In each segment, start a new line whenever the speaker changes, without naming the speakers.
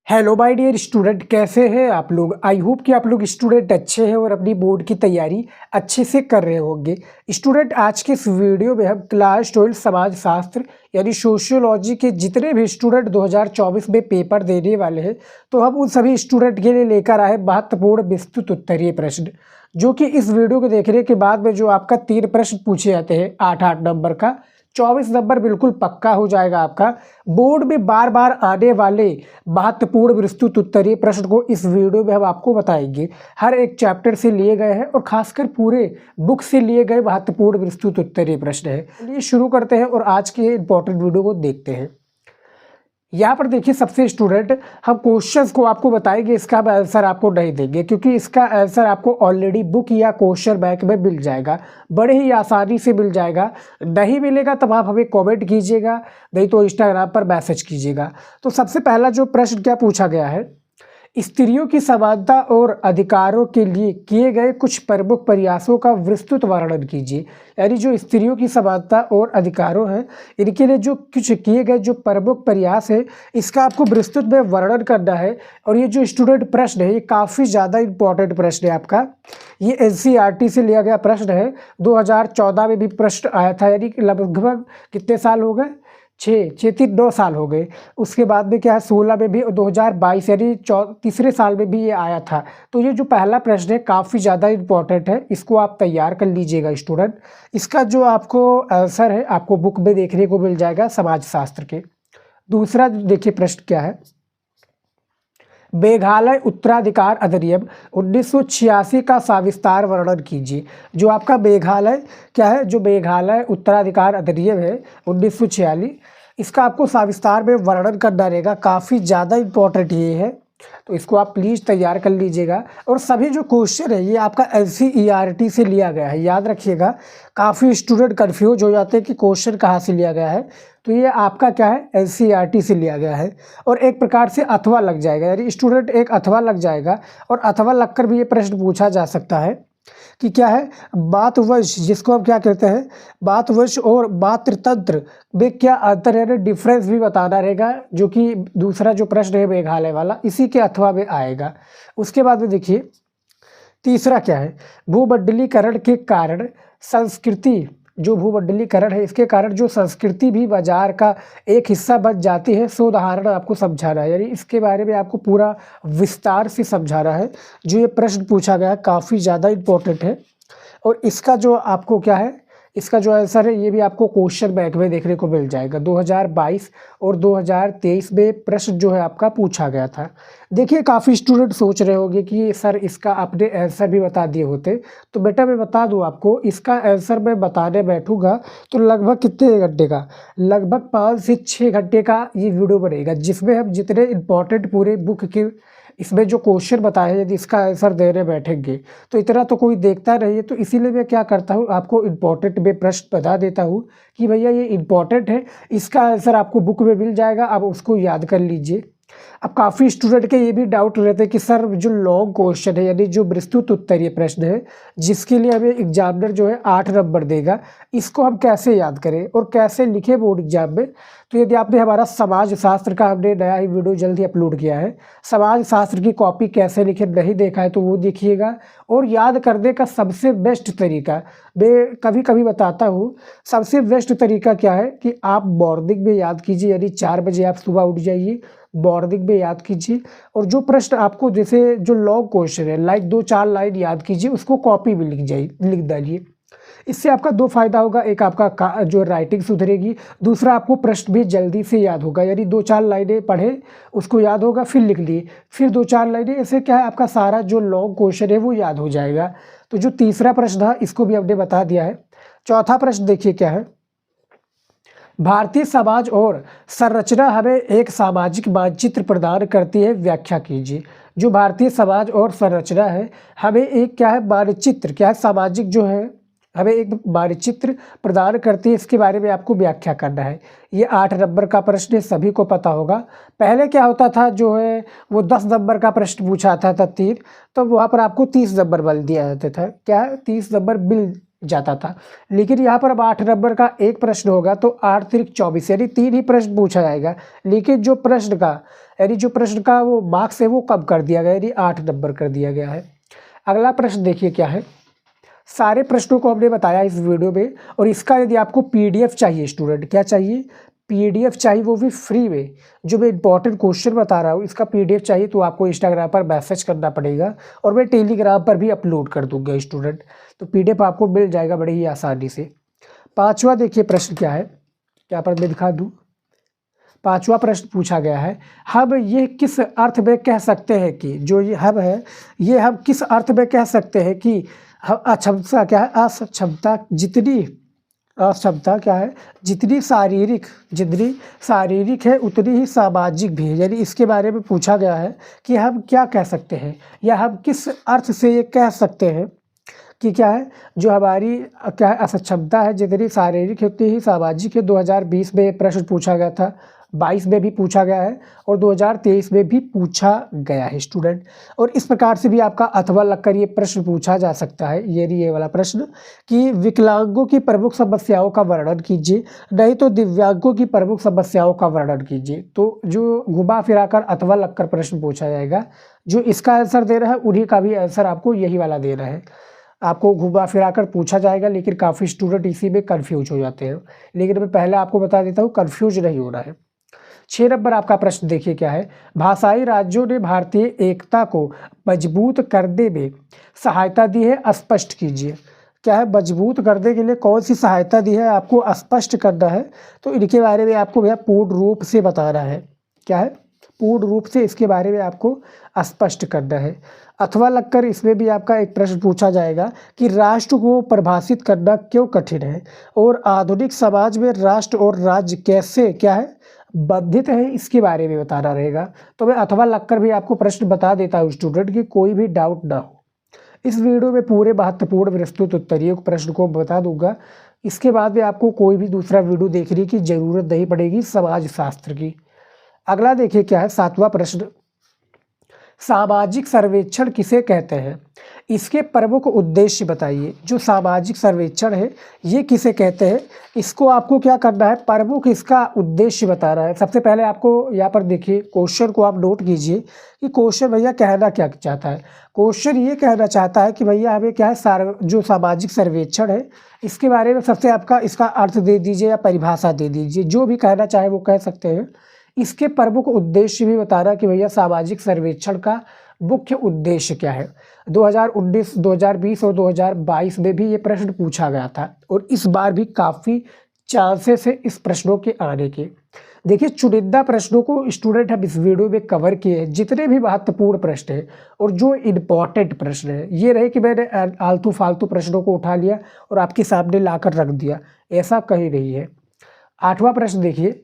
Hello my dear student, कैसे हैं आप लोग। आई होप कि आप लोग स्टूडेंट अच्छे हैं और अपनी बोर्ड की तैयारी अच्छे से कर रहे होंगे। स्टूडेंट, आज के इस वीडियो में हम क्लास 12 समाज शास्त्र यानी सोशियोलॉजी के जितने भी स्टूडेंट 2024 में पेपर देने वाले हैं, तो हम उन सभी स्टूडेंट के लिए लेकर आए महत्वपूर्ण विस्तृत उत्तरीय प्रश्न, जो कि इस वीडियो को देखने के बाद में जो आपका 3 प्रश्न पूछे जाते हैं 8-8 नंबर का, 24 नंबर बिल्कुल पक्का हो जाएगा आपका। बोर्ड में बार बार आने वाले महत्वपूर्ण विस्तृत उत्तरीय प्रश्न को इस वीडियो में हम आपको बताएंगे। हर एक चैप्टर से लिए गए हैं और खासकर पूरे बुक से लिए गए महत्वपूर्ण विस्तृत उत्तरीय प्रश्न है। चलिए शुरू करते हैं और आज के इंपॉर्टेंट वीडियो को देखते हैं। यहाँ पर देखिए, सबसे स्टूडेंट हम क्वेश्चंस को आपको बताएंगे, इसका आंसर आपको नहीं देंगे क्योंकि इसका आंसर आपको ऑलरेडी बुक या क्वेश्चन बैंक में मिल जाएगा, बड़े ही आसानी से मिल जाएगा। नहीं मिलेगा तब आप हमें कमेंट कीजिएगा, नहीं तो इंस्टाग्राम पर मैसेज कीजिएगा। तो सबसे पहला जो प्रश्न क्या पूछा गया है, स्त्रियों की समानता और अधिकारों के लिए किए गए कुछ प्रमुख प्रयासों का विस्तृत वर्णन कीजिए। यानी जो स्त्रियों की समानता और अधिकारों हैं, इनके लिए जो कुछ किए गए जो प्रमुख प्रयास है, इसका आपको विस्तृत में वर्णन करना है। और ये जो स्टूडेंट प्रश्न है, ये काफ़ी ज़्यादा इंपॉर्टेंट प्रश्न है आपका। ये NCERT से लिया गया प्रश्न है। 2014 में भी प्रश्न आया था, यानी लगभग कितने साल हो गए, 9 साल हो गए। उसके बाद में क्या है, 16 में भी, 2022 यानी तीसरे साल में भी ये आया था। तो ये जो पहला प्रश्न है काफ़ी ज़्यादा इम्पोर्टेंट है, इसको आप तैयार कर लीजिएगा स्टूडेंट। इसका जो आपको आंसर है आपको बुक में देखने को मिल जाएगा समाज शास्त्र के। दूसरा देखिए प्रश्न क्या है, मेघालय उत्तराधिकार अधिनियम 1986 का सविस्तार वर्णन कीजिए। जो आपका मेघालय क्या है, जो मेघालय उत्तराधिकार अधिनियम है 1946, इसका आपको सविस्तार में वर्णन करना रहेगा। काफ़ी ज़्यादा इम्पोर्टेंट ये है, तो इसको आप प्लीज़ तैयार कर लीजिएगा। और सभी जो क्वेश्चन है ये आपका NCERT से लिया गया है, याद रखिएगा। काफ़ी स्टूडेंट कंफ्यूज हो जाते हैं कि क्वेश्चन कहाँ से लिया गया है, तो ये आपका क्या है, NCERT से लिया गया है। और एक प्रकार से अथवा लग जाएगा, यानी स्टूडेंट एक अथवा लग जाएगा, और अथवा लगकर भी ये प्रश्न पूछा जा सकता है कि क्या है, मातृवंश, जिसको हम क्या कहते हैं, मातृवंश और मातृतंत्र में क्या अंतर है, डिफरेंस भी बताना रहेगा। जो कि दूसरा जो प्रश्न है मेघालय वाला, इसी के अथवा में आएगा। उसके बाद में देखिए तीसरा क्या है, भूमंडलीकरण के कारण संस्कृति, जो भूमंडलीकरण है इसके कारण जो संस्कृति भी बाजार का एक हिस्सा बन जाती है, सो उदाहरण आपको समझाना है। यानी इसके बारे में आपको पूरा विस्तार से समझाना है। जो ये प्रश्न पूछा गया है काफ़ी ज़्यादा इम्पोर्टेंट है, और इसका जो आपको क्या है, इसका जो आंसर है ये भी आपको क्वेश्चन बैंक में देखने को मिल जाएगा। 2022 और 2023 में प्रश्न जो है आपका पूछा गया था। देखिए, काफ़ी स्टूडेंट सोच रहे होंगे कि सर इसका आपने आंसर भी बता दिए होते। तो बेटा मैं बता दूं आपको, इसका आंसर मैं बताने बैठूंगा तो लगभग कितने घंटे का, लगभग 5 से 6 घंटे का ये वीडियो बनेगा, जिसमें हम जितने इंपॉर्टेंट पूरे बुक के इसमें जो क्वेश्चन बताए हैं, यदि इसका आंसर देने बैठेंगे तो इतना तो कोई देखता नहीं है। तो इसीलिए मैं क्या करता हूँ, आपको इम्पोर्टेंट में प्रश्न बता देता हूँ कि भैया ये इम्पोर्टेंट है, इसका आंसर आपको बुक में मिल जाएगा, आप उसको याद कर लीजिए। अब काफ़ी स्टूडेंट के ये भी डाउट रहते हैं कि सर जो लॉन्ग क्वेश्चन है, यानी जो विस्तृत उत्तरीय प्रश्न है, जिसके लिए हमें एग्जामिनर जो है 8 नंबर देगा, इसको हम कैसे याद करें और कैसे लिखें बोर्ड एग्जाम में। तो यदि आपने हमारा समाज शास्त्र का हमने नया ही वीडियो जल्दी अपलोड किया है, समाज शास्त्र की कॉपी कैसे लिखे नहीं देखा है तो वो देखिएगा। और याद करने का सबसे बेस्ट तरीका मैं कभी कभी बताता हूँ, सबसे बेस्ट तरीका क्या है कि आप मॉर्निंग में याद कीजिए, यानी 4 बजे आप सुबह उठ जाइए, मॉर्निंग में याद कीजिए। और जो प्रश्न आपको, जैसे जो लॉन्ग क्वेश्चन है, लाइक 2-4 लाइन याद कीजिए, उसको कॉपी में लिख डालिए। इससे आपका 2 फायदा होगा, एक आपका जो राइटिंग सुधरेगी, दूसरा आपको प्रश्न भी जल्दी से याद होगा। यानी 2-4 लाइनें पढ़े, उसको याद होगा, फिर लिख लिए, फिर 2-4 लाइनें, ऐसे क्या है आपका सारा जो लॉन्ग क्वेश्चन है वो याद हो जाएगा। तो जो तीसरा प्रश्न था इसको भी हमने बता दिया है। चौथा प्रश्न देखिए क्या है, भारतीय समाज और संरचना हमें एक सामाजिक मानचित्र प्रदान करती है, व्याख्या कीजिए। जो भारतीय समाज और संरचना है हमें एक क्या है, मानचित्र, क्या है, सामाजिक जो है हमें एक मानचित्र प्रदान करती है, इसके बारे में आपको व्याख्या करना है। ये 8 नंबर का प्रश्न है, सभी को पता होगा। पहले क्या होता था, जो है वो 10 नंबर का प्रश्न पूछा था 3, तो वहाँ पर आपको 30 नंबर बल दिया जाता था। क्या है, 30 नंबर बिल जाता था। लेकिन यहाँ पर अब 8 नंबर का एक प्रश्न होगा तो 8 तिरिक 24 यानी 3 ही प्रश्न पूछा जाएगा। लेकिन जो प्रश्न का वो मार्क्स है वो कम कर दिया गया, यानी 8 नंबर कर दिया गया है। अगला प्रश्न देखिए क्या है। सारे प्रश्नों को हमने बताया इस वीडियो में, और इसका यदि आपको पीडीएफ चाहिए स्टूडेंट, क्या चाहिए, पीडीएफ चाहिए, वो भी फ्री में। जो मैं इंपॉर्टेंट क्वेश्चन बता रहा हूँ इसका पीडीएफ चाहिए तो आपको इंस्टाग्राम पर मैसेज करना पड़ेगा, और मैं टेलीग्राम पर भी अपलोड कर दूंगा स्टूडेंट। तो पीडीएफ आपको मिल जाएगा बड़े ही आसानी से। 5वां देखिए प्रश्न क्या है, यहाँ पर मैं दिखा दूँ। 5वां प्रश्न पूछा गया है, हम ये किस अर्थ में कह सकते हैं कि, जो ये हम है ये हम किस अर्थ में कह सकते हैं कि अक्षमता क्या है, असक्षमता क्या है, जितनी शारीरिक है उतनी ही सामाजिक भी है। यानी इसके बारे में पूछा गया है कि हम क्या कह सकते हैं, या हम किस अर्थ से ये कह सकते हैं कि क्या है, जो हमारी क्या है असक्षमता है जितनी शारीरिक है उतनी ही सामाजिक है। 2020 में प्रश्न पूछा गया था, 22 में भी पूछा गया है, और 2023 में भी पूछा गया है स्टूडेंट। और इस प्रकार से भी आपका अथवा लगकर ये प्रश्न पूछा जा सकता है, ये वाला प्रश्न कि विकलांगों की प्रमुख समस्याओं का वर्णन कीजिए, नहीं तो दिव्यांगों की प्रमुख समस्याओं का वर्णन कीजिए। तो जो घुमा फिराकर अथवा लगकर प्रश्न पूछा जाएगा, जो इसका आंसर दे रहा है उन्हीं का भी आंसर आपको यही वाला देना है। आपको घुमा फिराकर पूछा जाएगा, लेकिन काफ़ी स्टूडेंट इसी में कन्फ्यूज हो जाते हैं। लेकिन मैं पहले आपको बता देता हूँ, कन्फ्यूज नहीं होना है। 6 नंबर आपका प्रश्न देखिए क्या है, भाषाई राज्यों ने भारतीय एकता को मजबूत करने में सहायता दी है, स्पष्ट कीजिए। क्या है, मजबूत करने के लिए कौन सी सहायता दी है आपको स्पष्ट करना है। तो इनके बारे में आपको भैया पूर्ण रूप से बताना है। क्या है, पूर्ण रूप से इसके बारे में आपको स्पष्ट करना है। अथवा लगकर इसमें भी आपका एक प्रश्न पूछा जाएगा कि राष्ट्र को परिभाषित करना क्यों कठिन है, और आधुनिक समाज में राष्ट्र और राज्य कैसे क्या है बंधित है, इसके बारे में बताना रहेगा। तो मैं अथवा लगकर भी आपको प्रश्न बता देता हूँ स्टूडेंट कि कोई भी डाउट ना हो। इस वीडियो में पूरे महत्वपूर्ण विस्तृत उत्तरीय प्रश्न को बता दूंगा। इसके बाद में आपको कोई भी दूसरा वीडियो देखने की जरूरत नहीं पड़ेगी समाज शास्त्र की। अगला देखिए क्या है, 7वां प्रश्न, सामाजिक सर्वेक्षण किसे कहते हैं, इसके प्रमुख उद्देश्य बताइए। जो सामाजिक सर्वेक्षण है ये किसे कहते हैं, इसको आपको क्या करना है, प्रमुख इसका उद्देश्य बताना है। सबसे पहले आपको यहाँ पर देखिए क्वेश्चन को आप नोट कीजिए कि क्वेश्चन भैया कहना क्या चाहता है। क्वेश्चन ये कहना चाहता है कि भैया हमें क्या है, जो सामाजिक सर्वेक्षण है इसके बारे में सबसे आपका इसका अर्थ दे दीजिए या परिभाषा दे दीजिए, जो भी कहना चाहे वो कह सकते हैं। इसके प्रमुख उद्देश्य भी बताना कि भैया सामाजिक सर्वेक्षण का मुख्य उद्देश्य क्या है। 2019, 2020 और 2022 में भी ये प्रश्न पूछा गया था, और इस बार भी काफ़ी चांसेस है इस प्रश्नों के आने के। देखिए चुनिंदा प्रश्नों को स्टूडेंट हम इस वीडियो में कवर किए हैं, जितने भी महत्वपूर्ण प्रश्न हैं और जो इम्पॉर्टेंट प्रश्न है। ये रहे कि मैंने आलतू फालतू प्रश्नों को उठा लिया और आपके सामने लाकर रख दिया, ऐसा कहीं नहीं है। 8वां प्रश्न देखिए,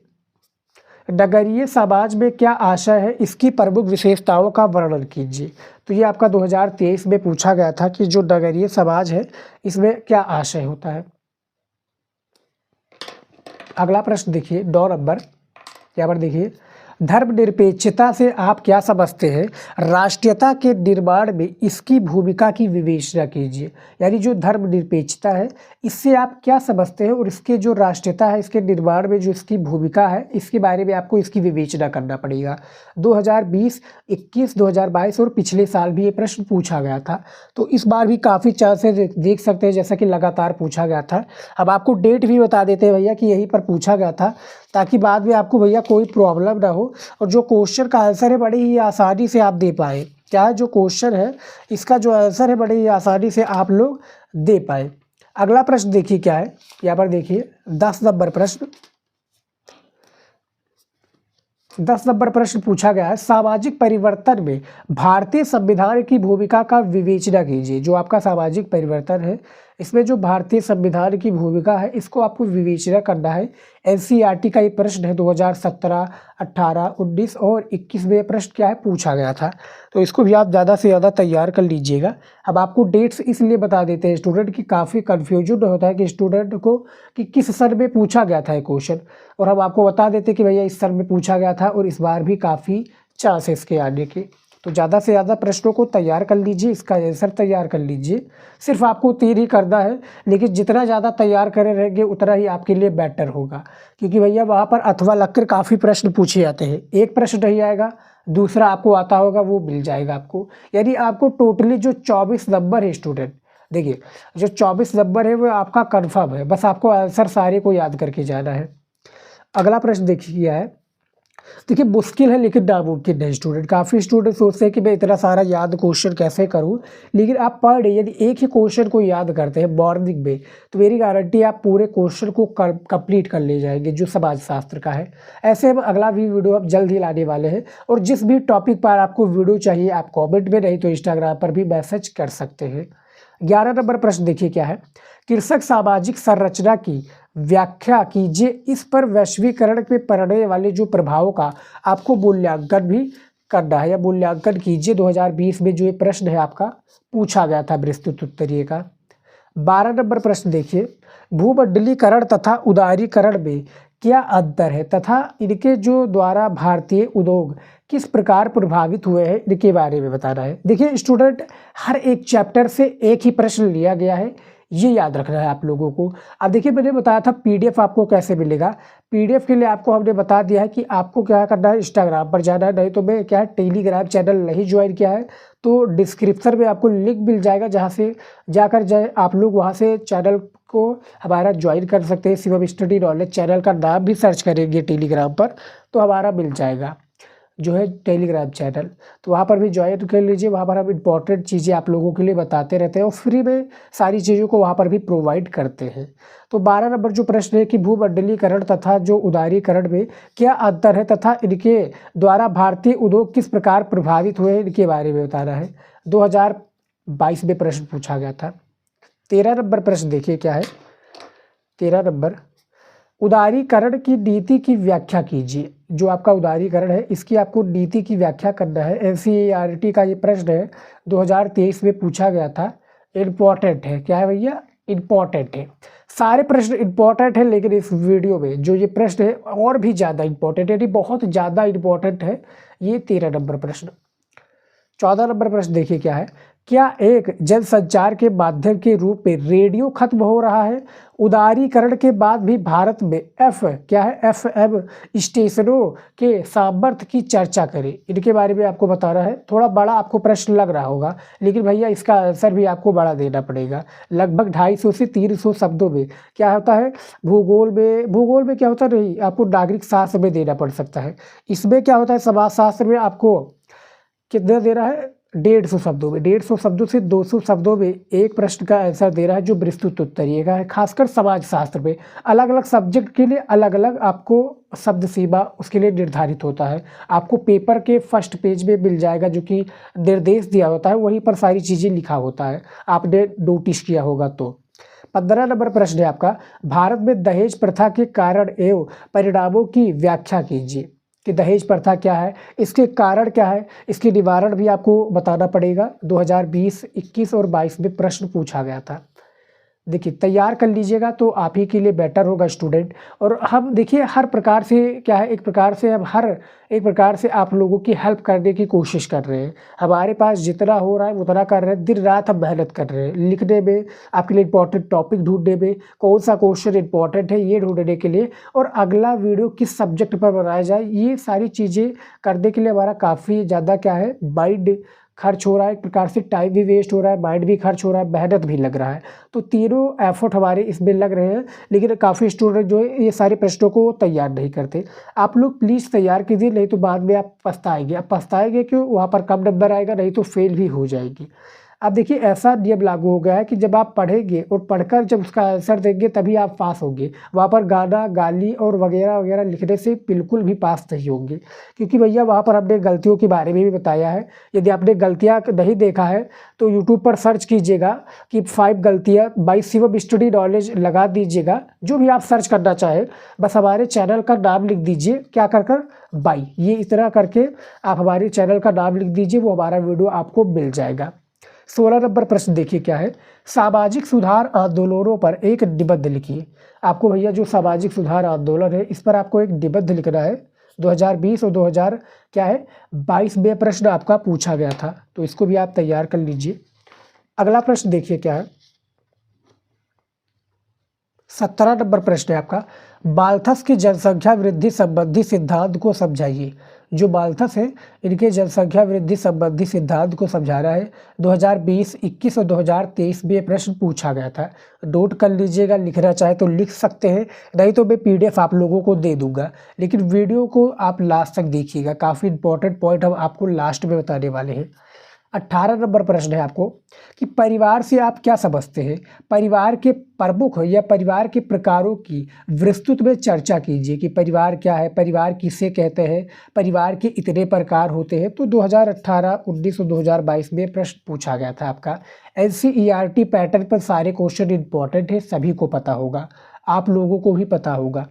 नगरीय समाज में क्या आशय है, इसकी प्रमुख विशेषताओं का वर्णन कीजिए। तो ये आपका 2023 में पूछा गया था कि जो नगरीय समाज है इसमें क्या आशय होता है। अगला प्रश्न देखिए 9 नंबर, यहाँ पर देखिए, धर्मनिरपेक्षता से आप क्या समझते हैं, राष्ट्रीयता के निर्माण में इसकी भूमिका की विवेचना कीजिए। यानी जो धर्मनिरपेक्षता है इससे आप क्या समझते हैं, और इसके जो राष्ट्रीयता है इसके निर्माण में जो इसकी भूमिका है इसके बारे में आपको इसकी विवेचना करना पड़ेगा। 2020, 21, 2022 और पिछले साल भी ये प्रश्न पूछा गया था, तो इस बार भी काफ़ी चांसेस देख सकते हैं, जैसा कि लगातार पूछा गया था। अब आपको डेट भी बता देते हैं भैया कि यहीं पर पूछा गया था, ताकि बाद में आपको भैया कोई प्रॉब्लम ना हो, और जो क्वेश्चन का आंसर है बड़ी ही आसानी से आप दे पाए। क्या है, जो क्वेश्चन है इसका जो आंसर है बड़ी ही आसानी से आप लोग दे पाए। अगला प्रश्न देखिए क्या है, यहाँ पर देखिए 10 नंबर प्रश्न। 10 नंबर प्रश्न पूछा गया है, सामाजिक परिवर्तन में भारतीय संविधान की भूमिका का विवेचना कीजिए। जो आपका सामाजिक परिवर्तन है इसमें जो भारतीय संविधान की भूमिका है इसको आपको विवेचना करना है। एनसीईआरटी का ये प्रश्न है, 2017, 18, 19 और 21 में प्रश्न क्या है पूछा गया था, तो इसको भी आप ज़्यादा से ज़्यादा तैयार कर लीजिएगा। अब आपको डेट्स इसलिए बता देते हैं स्टूडेंट की काफ़ी कन्फ्यूजन होता है कि स्टूडेंट को कि किस सन में पूछा गया था ये क्वेश्चन, और हम आपको बता देते कि भैया इस सन में पूछा गया था और इस बार भी काफ़ी चांसेस के आने के। तो ज़्यादा से ज़्यादा प्रश्नों को तैयार कर लीजिए, इसका आंसर तैयार कर लीजिए। सिर्फ आपको 3 ही करना है, लेकिन जितना ज़्यादा तैयार करे रहेंगे उतना ही आपके लिए बेटर होगा, क्योंकि भैया वहाँ पर अथवा लगकर काफ़ी प्रश्न पूछे जाते हैं। एक प्रश्न नहीं आएगा, दूसरा आपको आता होगा वो मिल जाएगा आपको। यानी आपको टोटली जो 24 नंबर है स्टूडेंट, देखिए जो 24 नंबर है वो आपका कन्फर्म है, बस आपको आंसर सारे को याद करके जाना है। अगला प्रश्न देखिए क्या है। देखिए मुश्किल है लेकिन नामुमकिन नहीं स्टूडेंट। काफ़ी स्टूडेंट सोचते हैं कि मैं इतना सारा याद क्वेश्चन कैसे करूं, लेकिन आप पर डे यदि एक ही क्वेश्चन को याद करते हैं मॉर्निंग में, तो मेरी गारंटी आप पूरे क्वेश्चन को कंप्लीट कर ले जाएंगे जो समाज शास्त्र का है। ऐसे हम अगला भी वीडियो अब जल्द ही लाने वाले हैं, और जिस भी टॉपिक पर आपको वीडियो चाहिए आप कॉमेंट में नहीं तो इंस्टाग्राम पर भी मैसेज कर सकते हैं। 11 नंबर प्रश्न देखिए क्या है। कृषक सामाजिक संरचना की व्याख्या कीजिए, इस पर वैश्वीकरण में पड़ने वाले जो प्रभावों का आपको मूल्यांकन भी करना है, या मूल्यांकन कीजिए। 2020 में जो ये प्रश्न है आपका पूछा गया था विस्तृत उत्तरीय का। 12 नंबर प्रश्न देखिए। भूमंडलीकरण तथा उदारीकरण में क्या अंतर है तथा इनके जो द्वारा भारतीय उद्योग किस प्रकार प्रभावित हुए हैं, इनके बारे में बताना है। देखिए स्टूडेंट, हर एक चैप्टर से एक ही प्रश्न लिया गया है, ये याद रखना है आप लोगों को। अब देखिए मैंने बताया था पीडीएफ आपको कैसे मिलेगा। पीडीएफ के लिए आपको हमने बता दिया है कि आपको क्या करना है, इंस्टाग्राम पर जाना है, नहीं तो मैं क्या है टेलीग्राम चैनल नहीं ज्वाइन किया है तो डिस्क्रिप्शन में आपको लिंक मिल जाएगा, जहाँ से जाकर जाए आप लोग वहाँ से चैनल को हमारा ज्वाइन कर सकते हैं। शिवम स्टडी नॉलेज चैनल का नाम भी सर्च करेंगे टेलीग्राम पर तो हमारा मिल जाएगा जो है टेलीग्राम चैनल, तो वहाँ पर भी ज्वाइन कर लीजिए। वहाँ पर हम इंपॉर्टेंट चीज़ें आप लोगों के लिए बताते रहते हैं और फ्री में सारी चीज़ों को वहाँ पर भी प्रोवाइड करते हैं। तो 12 नंबर जो प्रश्न है कि भूमंडलीकरण तथा जो उदारीकरण में क्या अंतर है तथा इनके द्वारा भारतीय उद्योग किस प्रकार प्रभावित हुए, इनके बारे में बताना है। 2022 में प्रश्न पूछा गया था। 13 नंबर प्रश्न देखिए क्या है। 13 नंबर, उदारीकरण की नीति की व्याख्या कीजिए। जो आपका उदारीकरण है इसकी आपको नीति की व्याख्या करना है। एनसीईआरटी का ये प्रश्न है, 2023 में पूछा गया था। इम्पॉर्टेंट है, क्या है भैया, इम्पॉर्टेंट है। सारे प्रश्न इम्पॉर्टेंट है, लेकिन इस वीडियो में जो ये प्रश्न है और भी ज़्यादा इम्पॉर्टेंट है, यानी बहुत ज़्यादा इम्पॉर्टेंट है ये 13 नंबर प्रश्न। 14 नंबर प्रश्न देखिए क्या है। क्या एक जनसंचार के माध्यम के रूप में रेडियो खत्म हो रहा है? उदारीकरण के बाद भी भारत में एफएम स्टेशनों के सामर्थ्य की चर्चा करें। इनके बारे में आपको बताना है। थोड़ा बड़ा आपको प्रश्न लग रहा होगा, लेकिन भैया इसका आंसर भी आपको बड़ा देना पड़ेगा। लगभग 250 से 300 शब्दों में क्या होता है, भूगोल में क्या होता है, नहीं आपको नागरिक शास्त्र में देना पड़ सकता है। इसमें क्या होता है, समाज शास्त्र में आपको कितना दे रहा है, 150 शब्दों में, 150 शब्दों से 200 शब्दों में एक प्रश्न का आंसर दे रहा है जो विस्तृत उत्तरीय का है। खासकर समाज शास्त्र में अलग अलग सब्जेक्ट के लिए अलग अलग आपको शब्द सीमा उसके लिए निर्धारित होता है। आपको पेपर के फर्स्ट पेज में मिल जाएगा, जो कि निर्देश दिया होता है, वहीं पर सारी चीज़ें लिखा होता है, आपने नोटिस किया होगा। तो 15 नंबर प्रश्न है आपका, भारत में दहेज प्रथा के कारण एवं परिणामों की व्याख्या कीजिए। कि दहेज प्रथा क्या है, इसके कारण क्या है, इसके निवारण भी आपको बताना पड़ेगा। 2020, 21 और 22 में प्रश्न पूछा गया था। देखिए तैयार कर लीजिएगा तो आप ही के लिए बेटर होगा स्टूडेंट। और हम देखिए हर प्रकार से क्या है, एक प्रकार से आप लोगों की हेल्प करने की कोशिश कर रहे हैं। हमारे पास जितना हो रहा है उतना कर रहे हैं, दिन रात हम मेहनत कर रहे हैं लिखने में, आपके लिए इंपॉर्टेंट टॉपिक ढूंढने में, कौन सा क्वेश्चन इंपॉर्टेंट है ये ढूंढने के लिए, और अगला वीडियो किस सब्जेक्ट पर बनाया जाए, ये सारी चीज़ें करने के लिए हमारा काफ़ी ज़्यादा क्या है, माइंड खर्च हो रहा है, एक प्रकार से टाइम भी वेस्ट हो रहा है, माइंड भी खर्च हो रहा है, मेहनत भी लग रहा है। तो तीनों एफर्ट हमारे इसमें लग रहे हैं, लेकिन काफ़ी स्टूडेंट जो है ये सारे प्रश्नों को तैयार नहीं करते। आप लोग प्लीज़ तैयार कीजिए, नहीं तो बाद में आप पछताएंगे। आप पछताएंगे क्यों, वहाँ पर कम नंबर आएगा, नहीं तो फेल भी हो जाएगी। अब देखिए ऐसा नियम लागू हो गया है कि जब आप पढ़ेंगे और पढ़कर जब उसका आंसर देंगे तभी आप पास होंगे। वहाँ पर गाना गाली और वगैरह वगैरह लिखने से बिल्कुल भी पास नहीं होंगे, क्योंकि भैया वहाँ पर हमने गलतियों के बारे में भी बताया है। यदि आपने गलतियाँ नहीं देखा है तो यूट्यूब पर सर्च कीजिएगा कि 5 गलतियाँ बाय शिवम स्टडी नॉलेज लगा दीजिएगा, जो भी आप सर्च करना चाहें, बस हमारे चैनल का नाम लिख दीजिए, क्या कर बाई, ये इस तरह करके आप हमारे चैनल का नाम लिख दीजिए, वो हमारा वीडियो आपको मिल जाएगा। 16 नंबर प्रश्न देखिए क्या है, सामाजिक सुधार आंदोलनों पर एक निबंध लिखिए। आपको भैया जो सामाजिक सुधार आंदोलन है इस पर आपको एक निबंध लिखना है। 2020 और 2022 में प्रश्न आपका पूछा गया था, तो इसको भी आप तैयार कर लीजिए। अगला प्रश्न देखिए क्या है, 17 नंबर प्रश्न है आपका, माल्थस की जनसंख्या वृद्धि संबंधी सिद्धांत को समझाइए। जो माल्थस है इनके जनसंख्या वृद्धि संबंधी सिद्धांत को समझा रहा है। 2020, 21 और 2023 में ये प्रश्न पूछा गया था। नोट कर लीजिएगा, लिखना चाहे तो लिख सकते हैं, नहीं तो मैं PDF आप लोगों को दे दूंगा, लेकिन वीडियो को आप लास्ट तक देखिएगा, काफ़ी इंपॉर्टेंट पॉइंट हम आपको लास्ट में बताने वाले हैं। 18 नंबर प्रश्न है आपको कि परिवार से आप क्या समझते हैं। परिवार के प्रमुख या परिवार के प्रकारों की विस्तृत में चर्चा कीजिए कि परिवार क्या है, परिवार किसे कहते हैं, परिवार के इतने प्रकार होते हैं। तो 2018, 19 और 2022 में प्रश्न पूछा गया था आपका। NCERT पैटर्न पर सारे क्वेश्चन इंपॉर्टेंट है, सभी को पता होगा, आप लोगों को भी पता होगा।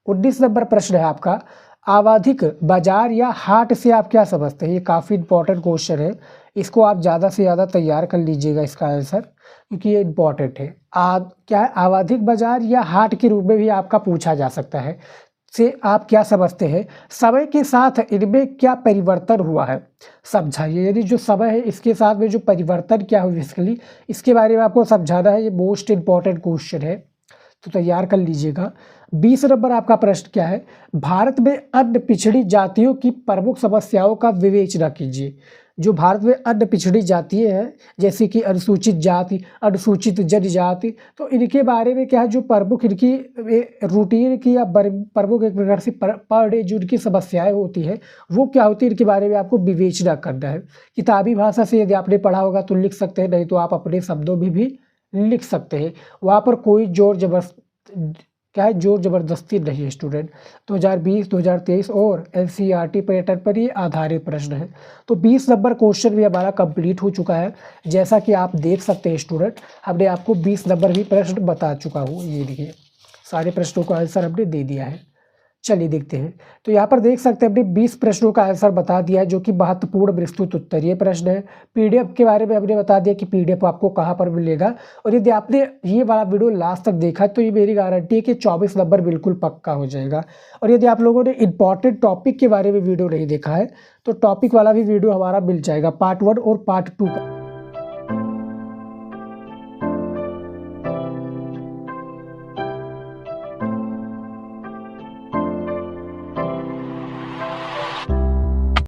19 नंबर प्रश्न है आपका, आवधिक बाजार या हाट से आप क्या समझते हैं। ये काफ़ी इंपॉर्टेंट क्वेश्चन है, इसको आप ज़्यादा से ज़्यादा तैयार कर लीजिएगा इसका आंसर, क्योंकि ये इंपॉर्टेंट है। क्या है, आवधिक बाजार या हाट के रूप में भी आपका पूछा जा सकता है। से आप क्या समझते हैं, समय के साथ इनमें क्या परिवर्तन हुआ है, समझाइए। यदि जो समय है इसके साथ में जो परिवर्तन क्या हुआ बेसिकली, इसके बारे में आपको समझाना है। ये मोस्ट इंपॉर्टेंट क्वेश्चन है, तो तैयार कर लीजिएगा। 20 नंबर आपका प्रश्न क्या है, भारत में अन्य पिछड़ी जातियों की प्रमुख समस्याओं का विवेचना कीजिए। जो भारत में अन्य पिछड़ी जातियाँ हैं, जैसे कि अनुसूचित जाति, अनुसूचित जनजाति, तो इनके बारे में क्या है, जो प्रमुख इनकी रूटीन की या प्रमुख एक प्रकार से पर डे जो इनकी समस्याएं होती हैं वो क्या होती है, इनके बारे में आपको विवेचना करना है। किताबी भाषा से यदि आपने पढ़ा होगा तो लिख सकते हैं, नहीं तो आप अपने शब्दों में भी लिख सकते हैं। वहाँ पर कोई जोर जबरदस्ती नहीं है स्टूडेंट। 2020, 2023 और NCERT पैटर्न पर ये आधारित प्रश्न है। तो 20 नंबर क्वेश्चन भी हमारा कंप्लीट हो चुका है। जैसा कि आप देख सकते हैं स्टूडेंट, हमने आपको 20 नंबर भी प्रश्न बता चुका हूँ। ये देखिए सारे प्रश्नों का आंसर हमने दे दिया है। चलिए देखते हैं। तो यहाँ पर देख सकते हैं हमने 20 प्रश्नों का आंसर बता दिया है, जो कि महत्वपूर्ण विस्तृत उत्तरीय प्रश्न है। PDF के बारे में हमने बता दिया कि PDF आपको कहाँ पर मिलेगा। और यदि आपने ये वाला वीडियो लास्ट तक देखा तो ये मेरी गारंटी है कि 24 नंबर बिल्कुल पक्का हो जाएगा। और यदि आप लोगों ने इंपॉर्टेंट टॉपिक के बारे में वीडियो नहीं देखा है तो टॉपिक वाला भी वीडियो हमारा मिल जाएगा, पार्ट 1 और पार्ट 2 का।